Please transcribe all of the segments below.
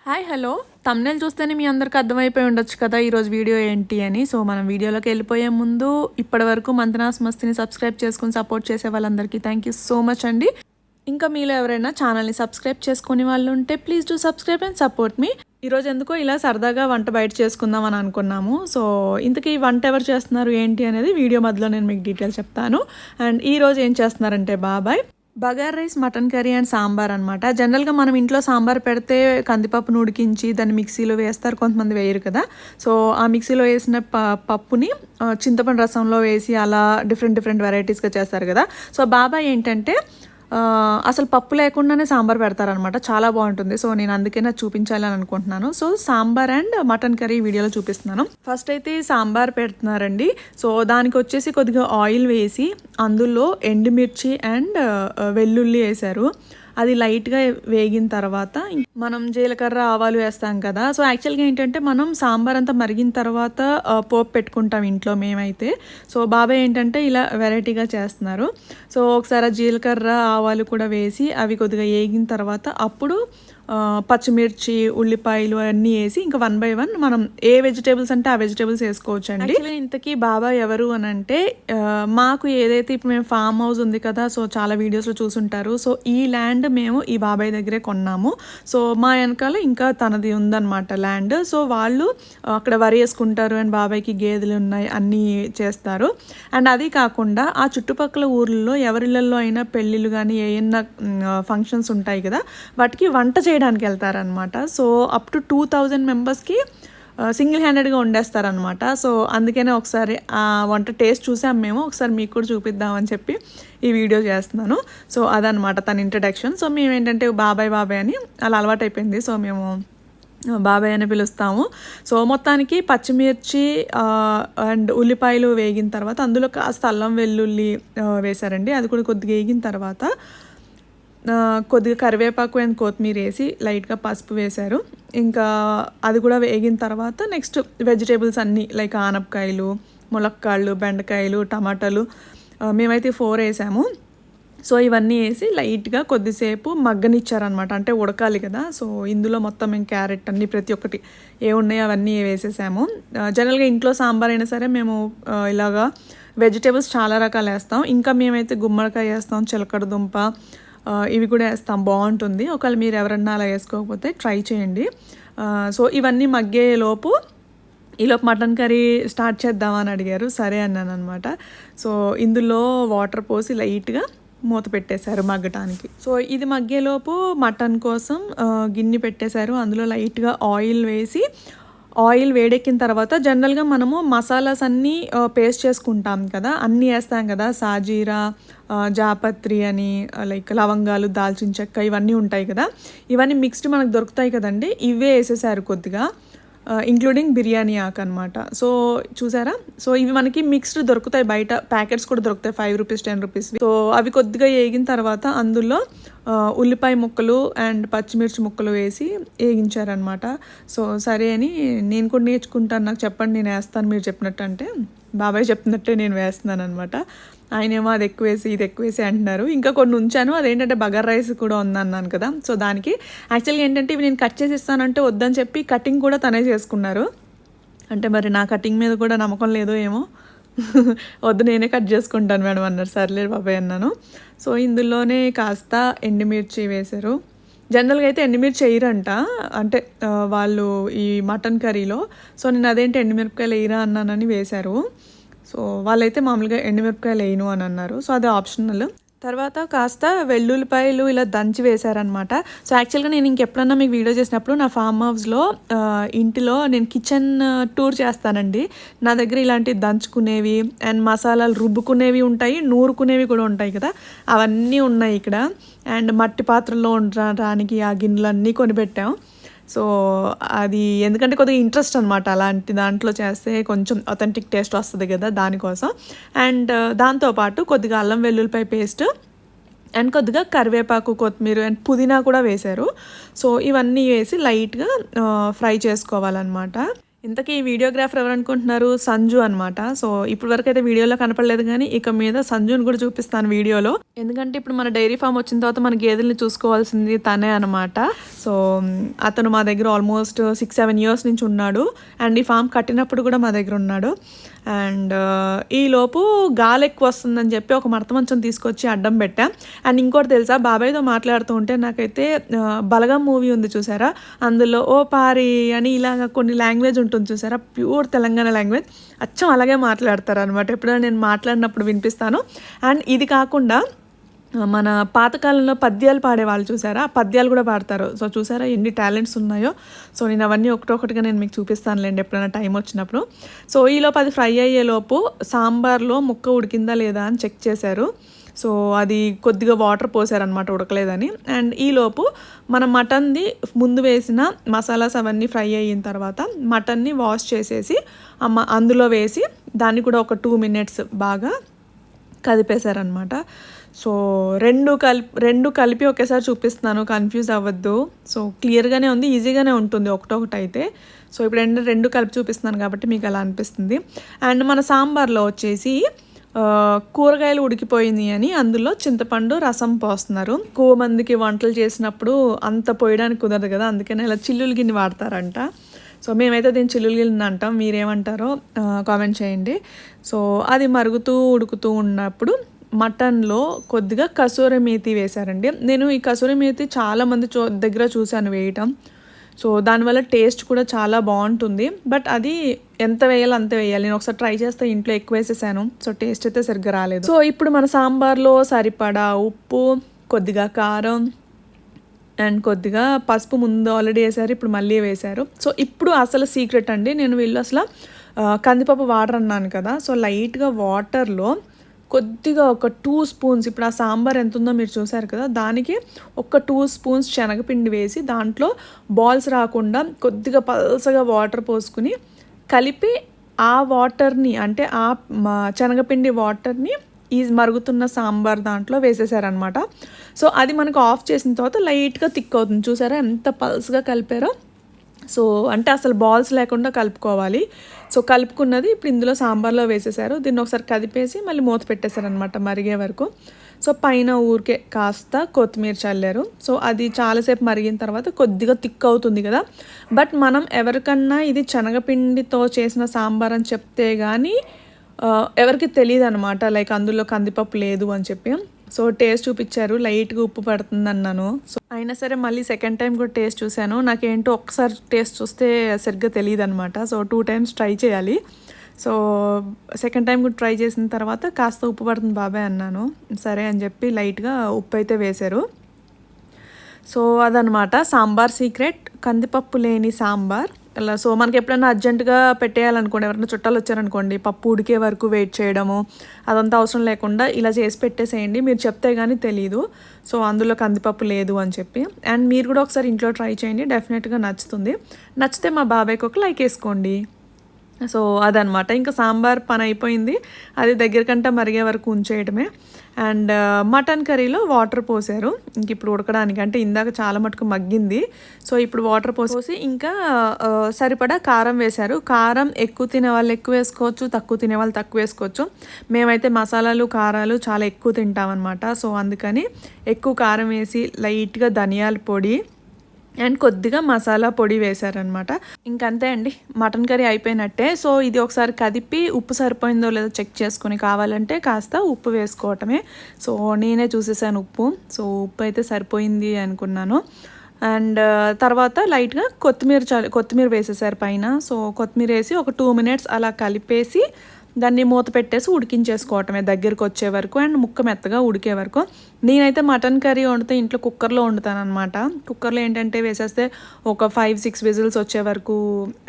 Hi hello thumbnail చూస్తేనే మీ అందరికి అర్థమైపోయి ఉండొచ్చు కదా ఈరోజు వీడియో ఏంటి అని. సో మనం వీడియోలోకి వెళ్ళిపోయే ముందు ఇప్పటి వరకు మంతనాస్ మస్తిని సబ్స్క్రైబ్ చేసుకుని సపోర్ట్ చేసే వాళ్ళందరికీ థ్యాంక్ యూ సో మచ్ అండి. ఇంకా మీలో ఎవరైనా ఛానల్ని సబ్స్క్రైబ్ చేసుకునే వాళ్ళు ఉంటే please do subscribe and support me. ఈరోజు ఎందుకో ఇలా సరదాగా వంట బయట చేసుకుందాం అని అనుకున్నాము. సో ఇంతకీ వంట ఎవరు చేస్తున్నారు ఏంటి అనేది వీడియో మధ్యలో నేను మీకు డీటెయిల్స్ చెప్తాను. అండ్ ఈరోజు ఏం చేస్తున్నారంటే బాబాయ్ bagara rice, mutton curry and sambar అనమాట. జనరల్గా మనం ఇంట్లో సాంబార్ పెడితే కందిపప్పును ఉడికించి దాన్ని మిక్సీలో వేస్తారు, కొంతమంది వేయరు కదా. సో ఆ మిక్సీలో వేసిన పప్పుని చింతపండు రసంలో వేసి అలా డిఫరెంట్ వెరైటీస్గా చేస్తారు కదా. సో బాబాయ్ ఏంటంటే అసలు పప్పు లేకుండానే సాంబార్ పెడతారనమాట, చాలా బాగుంటుంది. సో నేను అందుకనే చూపించాలని అనుకుంటున్నాను. So sambar and mutton curry వీడియోలో చూపిస్తున్నాను. ఫస్ట్ అయితే సాంబార్ పెడుతున్నారండి. సో దానికి వచ్చేసి కొద్దిగా ఆయిల్ వేసి అందులో ఎండుమిర్చి అండ్ వెల్లుల్లి వేశారు. అది లైట్గా వేగిన తర్వాత మనం జీలకర్ర ఆవాలు వేస్తాం కదా. సో యాక్చువల్గా ఏంటంటే మనం సాంబార్ అంతా మరిగిన తర్వాత పోపు పెట్టుకుంటాం ఇంట్లో మేమైతే. సో బాబాయ్ ఏంటంటే ఇలా వెరైటీగా చేస్తున్నారు. సో ఒకసారి జీలకర్ర ఆవాలు కూడా వేసి అవి కొద్దిగా వేగిన తర్వాత అప్పుడు పచ్చిమిర్చి, ఉల్లిపాయలు అన్నీ వేసి ఇంకా 1 by 1 మనం ఏ వెజిటేబుల్స్ అంటే ఆ వెజిటేబుల్స్ వేసుకోవచ్చు అండి. ఇంతకీ బాబా ఎవరు అని అంటే మాకు ఏదైతే ఇప్పుడు మేము ఫామ్ హౌస్ ఉంది కదా, సో చాలా వీడియోస్లో చూసుంటారు. సో ఈ ల్యాండ్ మేము ఈ బాబాయ్ దగ్గరే కొన్నాము. సో మా వెనకాల ఇంకా తనది ఉందన్నమాట ల్యాండ్. సో వాళ్ళు అక్కడ వరి వేసుకుంటారు అండ్ బాబాయ్కి గేదెలు ఉన్నాయి, అన్నీ చేస్తారు. అండ్ అది కాకుండా ఆ చుట్టుపక్కల ఊర్లలో ఎవరిళ్ళల్లో అయినా పెళ్ళిళ్ళు కానీ ఏమైనా ఫంక్షన్స్ ఉంటాయి కదా, వాటికి వంట చేయడానికి వెళ్తారనమాట. సో అప్ టు 2000 మెంబర్స్కి సింగిల్ హ్యాండెడ్గా వండేస్తారనమాట. సో అందుకనే ఒకసారి ఆ వంట టేస్ట్ చూసాం మేము, ఒకసారి మీకు కూడా చూపిద్దామని చెప్పి ఈ వీడియో చేస్తున్నాను. సో అదనమాట తన ఇంట్రడక్షన్. సో మేము ఏంటంటే బాబాయ్ అని అలా అలవాటు అయిపోయింది. సో మేము బాబాయ్ అని పిలుస్తాము. సో మొత్తానికి పచ్చిమిర్చి అండ్ ఉల్లిపాయలు వేగిన తర్వాత అందులో కాస్త అల్లం వెల్లుల్లి వేశారండి. అది కూడా కొద్దిగా వేగిన తర్వాత కొద్దిగా కరివేపాకు అండ్ కొత్తిమీర వేసి లైట్గా పసుపు వేశారు. ఇంకా అది కూడా వేగిన తర్వాత నెక్స్ట్ వెజిటేబుల్స్ అన్నీ లైక్ ఆనపకాయలు, ములక్కాళ్ళు, బెండకాయలు, టమాటాలు మేమైతే 4 వేసాము. సో ఇవన్నీ వేసి లైట్గా కొద్దిసేపు మగ్గనిచ్చారనమాట, అంటే ఉడకాలి కదా. సో ఇందులో మొత్తం మేము క్యారెట్ అన్నీ ప్రతి ఒక్కటి ఏ ఉన్నాయో అవన్నీ వేసేసాము. జనరల్గా ఇంట్లో సాంబార్ అయినా సరే మేము ఇలాగా వెజిటేబుల్స్ చాలా రకాలు వేస్తాం. ఇంకా మేమైతే గుమ్మడికాయ వేస్తాం, చిలకడ దుంప ఇవి కూడా వేస్తాం, బాగుంటుంది. ఒకవేళ మీరు ఎవరన్నా అలా వేసుకోకపోతే ట్రై చేయండి. సో ఇవన్నీ మగ్గేలోపు ఈలోపు మటన్ కర్రీ స్టార్ట్ చేద్దామని అడిగారు, సరే అన్నాను అనమాట. సో ఇందులో వాటర్ పోసి లైట్గా మూత పెట్టేశారు మగ్గటానికి. సో ఇది మగ్గేలోపు మటన్ కోసం గిన్నె పెట్టేశారు. అందులో లైట్గా ఆయిల్ వేసి ఆయిల్ వేడెక్కిన తర్వాత జనరల్గా మనము మసాలాస్ అన్నీ పేస్ట్ చేసుకుంటాం కదా, అన్నీ వేస్తాం కదా, సాజీరా, జాపత్రి అని లైక్ లవంగాలు, దాల్చిన చెక్క ఇవన్నీ ఉంటాయి కదా, ఇవన్నీ మిక్స్డ్ మనకు దొరుకుతాయి కదండి. ఇవే వేసేసారు కొద్దిగా, ఇంక్లూడింగ్ బిర్యానీ ఆకు అనమాట. సో చూసారా, సో ఇవి మనకి మిక్స్డ్ దొరుకుతాయి, బయట ప్యాకెట్స్ కూడా దొరుకుతాయి 5 రూపీస్ 10 రూపీస్. సో అవి కొద్దిగా వేగిన తర్వాత అందులో ఉల్లిపాయ ముక్కలు అండ్ పచ్చిమిర్చి ముక్కలు వేసి వేగించారనమాట. సో సరే అని నేను కూడా నేర్చుకుంటాను, నాకు చెప్పండి నేను వేస్తాను మీరు చెప్పినట్టు అంటే, బాబాయ్ చెప్పినట్టే నేను వేస్తున్నాను అనమాట. ఆయనేమో అది ఎక్కువ వేసి ఇది ఎక్కువ వేసి అంటున్నారు. ఇంకా కొన్ని ఉంచాను, అదేంటంటే బగార్ రైస్ కూడా ఉందన్నాను కదా. సో దానికి యాక్చువల్గా ఏంటంటే ఇవి నేను కట్ చేసి ఇస్తానంటే వద్దని చెప్పి కటింగ్ కూడా తనే చేసుకున్నారు. అంటే మరి నా కటింగ్ మీద కూడా నమ్మకం లేదో ఏమో, వద్దు నేనే కట్ చేసుకుంటాను మేడం అన్నారు. సర్లేదు బాబాయ్ అన్నాను. సో ఇందులోనే కాస్త ఎండుమిర్చి వేశారు. జనరల్గా అయితే ఎండుమిర్చి వేయరంట, అంటే వాళ్ళు ఈ మటన్ కర్రీలో. సో నేను అదేంటి ఎండుమిరపకాయలు వేయరా అన్నానని వేశారు. సో వాళ్ళైతే మామూలుగా ఎండుమిరపకాయలు వేయను అని అన్నారు. సో అది ఆప్షనల్. తర్వాత కాస్త వెల్లుల్లిపాయలు ఇలా దంచి వేశారనమాట. సో యాక్చువల్గా నేను ఇంకెప్పుడన్నా మీకు వీడియో చేసినప్పుడు నా ఫామ్ హౌస్లో ఇంటిలో నేను కిచెన్ టూర్ చేస్తానండి. నా దగ్గర ఇలాంటివి దంచుకునేవి అండ్ మసాలాలు రుబ్బుకునేవి ఉంటాయి, నూరుకునేవి కూడా ఉంటాయి కదా, అవన్నీ ఉన్నాయి ఇక్కడ. అండ్ మట్టి పాత్రలో ఉండడానికి ఆ గిన్నెలన్నీ కొనిపెట్టాం. సో అది ఎందుకంటే కొద్దిగా ఇంట్రెస్ట్ అనమాట, అలాంటి దాంట్లో చేస్తే కొంచెం అథెంటిక్ టేస్ట్ వస్తుంది కదా, దానికోసం. అండ్ దాంతోపాటు కొద్దిగా అల్లం వెల్లుల్లిపాయ పేస్ట్ అండ్ కొద్దిగా కరివేపాకు, కొత్తిమీర అండ్ పుదీనా కూడా వేశారు. సో ఇవన్నీ వేసి లైట్గా ఫ్రై చేసుకోవాలన్నమాట. ఇంతకీ ఈ వీడియోగ్రాఫర్ ఎవరు అనుకుంటున్నారు? సంజు అనమాట. సో ఇప్పటి వరకు అయితే వీడియోలో కనపడలేదు కానీ ఇక మీద సంజుని కూడా చూపిస్తాను వీడియోలో. ఎందుకంటే ఇప్పుడు మన డైరీ ఫామ్ వచ్చిన తర్వాత మన గేదెల్ని చూసుకోవాల్సింది తనే అనమాట. సో అతను మా దగ్గర ఆల్మోస్ట్ 6-7 ఇయర్స్ నుంచి ఉన్నాడు. అండ్ ఈ ఫామ్ కట్టినప్పుడు కూడా మా దగ్గర ఉన్నాడు. అండ్ ఈలోపు గాలి ఎక్కువ వస్తుందని చెప్పి ఒక మడత మంచం తీసుకొచ్చి అడ్డం పెట్టాం. అండ్ ఇంకోటి తెలుసా, బాబాయ్తో మాట్లాడుతూ ఉంటే నాకైతే బలగం మూవీ ఉంది చూసారా, అందులో ఓ పారి అని ఇలాగ కొన్ని లాంగ్వేజ్ ఉంటుంది చూసారా, ప్యూర్ తెలంగాణ లాంగ్వేజ్, అచ్చం అలాగే మాట్లాడతారు అనమాట. ఎప్పుడైనా నేను మాట్లాడినప్పుడు వినిపిస్తాను. అండ్ ఇది కాకుండా మన పాతకాలంలో పద్యాలు పాడేవాళ్ళు చూసారా, పద్యాలు కూడా పాడతారు. సో చూసారా ఎన్ని టాలెంట్స్ ఉన్నాయో. సో నేను అవన్నీ ఒకటొకటిగా నేను మీకు చూపిస్తానులేండి ఎప్పుడైనా టైం వచ్చినప్పుడు. సో ఈలోపు అది ఫ్రై అయ్యేలోపు సాంబార్లో ముక్క ఉడికిందా లేదా అని చెక్ చేశారు. సో అది కొద్దిగా వాటర్ పోసారనమాట ఉడకలేదని. అండ్ ఈలోపు మన మటన్ది ముందు వేసిన మసాలాస్ అవన్నీ ఫ్రై అయిన తర్వాత మటన్ని వాష్ చేసేసి అందులో వేసి దాన్ని కూడా ఒక 2 minutes బాగా కదిపేశారనమాట. సో రెండు కలిపి ఒకేసారి చూపిస్తున్నాను, కన్ఫ్యూజ్ అవ్వద్దు. సో క్లియర్గానే ఉంది, ఈజీగానే ఉంటుంది ఒకటొకటి అయితే. సో ఇప్పుడు రెండు కలిపి చూపిస్తున్నాను కాబట్టి మీకు అలా అనిపిస్తుంది. అండ్ మన సాంబార్లో వచ్చేసి కూరగాయలు ఉడికిపోయింది అని అందులో చింతపండు రసం పోస్తున్నారు. ఎక్కువ మందికి వంటలు చేసినప్పుడు అంత పోయడానికి కుదరదు కదా, అందుకని ఇలా చిల్లులు గిన్నె వాడతారంట. సో మేమైతే దీన్ని చిల్లులు గిన్నె అంటాం, మీరేమంటారో కామెంట్ చేయండి. సో అది ఉడుకుతూ ఉన్నప్పుడు మటన్లో కొద్దిగా కసూరి మేతి వేశారండి. నేను ఈ కసూరి మేతి చాలామంది దగ్గర చూశాను వేయటం. సో దానివల్ల టేస్ట్ కూడా చాలా బాగుంటుంది. బట్ అది ఎంత వేయాలో అంతే వేయాలి. నేను ఒకసారి ట్రై చేస్తే ఇంట్లో ఎక్కువ వేసేసాను. సో టేస్ట్ అయితే సరిగ్గా రాలేదు. సో ఇప్పుడు మన సాంబార్లో సరిపడా ఉప్పు, కొద్దిగా కారం అండ్ కొద్దిగా పసుపు ముందు ఆల్రెడీ వేసారు, ఇప్పుడు మళ్ళీ వేశారు. సో ఇప్పుడు అసలు సీక్రెట్ అండి, నేను వీళ్ళు అసలు కందిపప్పు వాటర్ అన్నాను కదా. సో లైట్గా వాటర్లో కొద్దిగా ఒక 2 spoons, ఇప్పుడు ఆ సాంబార్ ఎంత ఉందో మీరు చూసారు కదా, దానికి ఒక 2 spoons శనగపిండి వేసి దాంట్లో బాల్స్ రాకుండా కొద్దిగా పల్సగా వాటర్ పోసుకుని కలిపి ఆ వాటర్ని అంటే ఆ శనగపిండి వాటర్ని ఈ మరుగుతున్న సాంబార్ దాంట్లో వేసేసారనమాట. సో అది మనకు ఆఫ్ చేసిన తర్వాత లైట్గా థిక్ అవుతుంది. చూసారా ఎంత పల్స్గా కలిపారో. సో అంటే అసలు బాల్స్ లేకుండా కలుపుకోవాలి. సో కలుపుకున్నది ఇప్పుడు ఇందులో సాంబార్లో వేసేసారు. దీన్ని ఒకసారి కదిపేసి మళ్ళీ మూత పెట్టేశారనమాట మరిగే వరకు. సో పైన ఊరికే కాస్త కొత్తిమీర చల్లారు. సో అది చాలాసేపు మరిగిన తర్వాత కొద్దిగా థిక్ అవుతుంది కదా. బట్ మనం ఎవరికన్నా ఇది శనగపిండితో చేసిన సాంబార్ అని చెప్తే కానీ ఎవరికి తెలియదు అనమాట, లైక్ అందులో కందిపప్పు లేదు అని చెప్పి. సో టేస్ట్ చూపించారు, లైట్గా ఉప్పు పడుతుంది అన్నాను. సో అయినా సరే మళ్ళీ సెకండ్ టైం కూడా టేస్ట్ చూశాను. నాకేంటో ఒకసారి టేస్ట్ చూస్తే సరిగ్గా తెలియదు అనమాట. సో 2 times ట్రై చేయాలి. సో సెకండ్ టైం కూడా ట్రై చేసిన తర్వాత కాస్త ఉప్పు పడుతుంది బాబాయ్ అన్నాను. సరే అని చెప్పి లైట్గా ఉప్పు అయితే వేశారు. సో అదనమాట సాంబార్ సీక్రెట్, కందిపప్పు లేని సాంబార్. అలా సో మనకి ఎప్పుడైనా అర్జెంటుగా పెట్టేయాలనుకోండి, ఎవరైనా చుట్టాలు వచ్చారనుకోండి, పప్పు ఉడికే వరకు వెయిట్ చేయడము అదంతా అవసరం లేకుండా ఇలా చేసి పెట్టేసేయండి. మీరు చెప్తే కానీ తెలీదు. సో అందులో కందిపప్పు లేదు అని చెప్పి. అండ్ మీరు కూడా ఒకసారి ఇంట్లో ట్రై చేయండి, డెఫినెట్గా నచ్చుతుంది. నచ్చితే మా బాబాయ్కి ఒక లైక్ వేసుకోండి. సో అదనమాట, ఇంకా సాంబార్ పని అయిపోయింది. అది దగ్గరకంటే మరిగే వరకు ఉంచేయడమే. అండ్ మటన్ కర్రీలో వాటర్ పోసారు ఇంక ఇప్పుడు ఉడకడానికి, అంటే ఇందాక చాలా మటుకు మగ్గింది. సో ఇప్పుడు వాటర్ పోసి ఇంకా సరిపడా కారం వేశారు. కారం ఎక్కువ తినే వాళ్ళు ఎక్కువ వేసుకోవచ్చు, తక్కువ తినే వాళ్ళు తక్కువ వేసుకోవచ్చు. మేమైతే మసాలాలు కారాలు చాలా ఎక్కువ తింటామన్నమాట. సో అందుకని ఎక్కువ కారం వేసి లైట్గా ధనియాల పొడి అండ్ కొద్దిగా మసాలా పొడి వేశారనమాట. ఇంకంతే అండి, మటన్ కర్రీ అయిపోయినట్టే. సో ఇది ఒకసారి కదిపి ఉప్పు సరిపోయిందో లేదో చెక్ చేసుకొని కావాలంటే కాస్త ఉప్పు వేసుకోవటమే. సో నేనే చూసేసాను ఉప్పు. సో ఉప్పు అయితే సరిపోయింది అనుకున్నాను. అండ్ తర్వాత లైట్గా కొత్తిమీర వేసేసారు పైన. సో కొత్తిమీర వేసి ఒక 2 minutes అలా కలిపేసి దాన్ని మూత పెట్టేసి ఉడికించేసుకోవటమే దగ్గరికి వచ్చే వరకు అండ్ ముక్క మెత్తగా ఉడికే వరకు. నేనైతే మటన్ కర్రీ వండితే ఇంట్లో కుక్కర్లో వండుతాను అనమాట. కుక్కర్లో ఏంటంటే వేసేస్తే ఒక 5-6 విజిల్స్ వచ్చే వరకు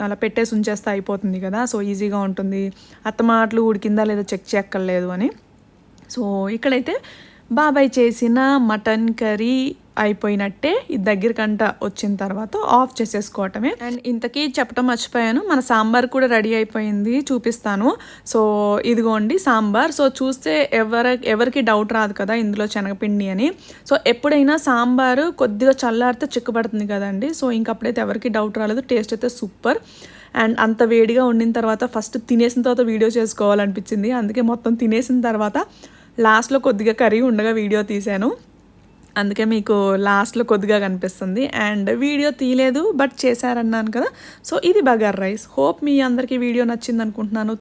అలా పెట్టేసి ఉంచేస్తే అయిపోతుంది కదా. సో ఈజీగా ఉంటుంది, అత్తమాటలు ఉడికిందా లేదా చెక్ చేయక్కర్లేదు అని. సో ఇక్కడైతే బాబాయ్ చేసిన మటన్ కర్రీ అయిపోయినట్టే. ఇది దగ్గరకంట వచ్చిన తర్వాత ఆఫ్ చేసేసుకోవటమే. అండ్ ఇంతకీ చెప్పడం మర్చిపోయాను, మన సాంబార్ కూడా రెడీ అయిపోయింది, చూపిస్తాను. సో ఇదిగోండి సాంబార్. సో చూస్తే ఎవరికి డౌట్ రాదు కదా ఇందులో శనగపిండి అని. సో ఎప్పుడైనా సాంబారు కొద్దిగా చల్లారితే చిక్కబడుతుంది కదండి. సో ఇంకప్పుడైతే ఎవరికి డౌట్ రాలేదు, టేస్ట్ అయితే సూపర్. అండ్ అంత వేడిగా ఉండిన తర్వాత ఫస్ట్ తినేసిన తర్వాత వీడియో చేసుకోవాలనిపించింది. అందుకే మొత్తం తినేసిన తర్వాత లాస్ట్లో కొద్దిగా కర్రీ ఉండగా వీడియో తీశాను. అందుకే మీకు లాస్ట్లో కొద్దిగా కనిపిస్తుంది. అండ్ వీడియో తీయలేదు బట్ చేశారన్నాను కదా. సో ఇది బగార్ రైస్. హోప్ మీ అందరికీ వీడియో నచ్చింది అనుకుంటున్నాను.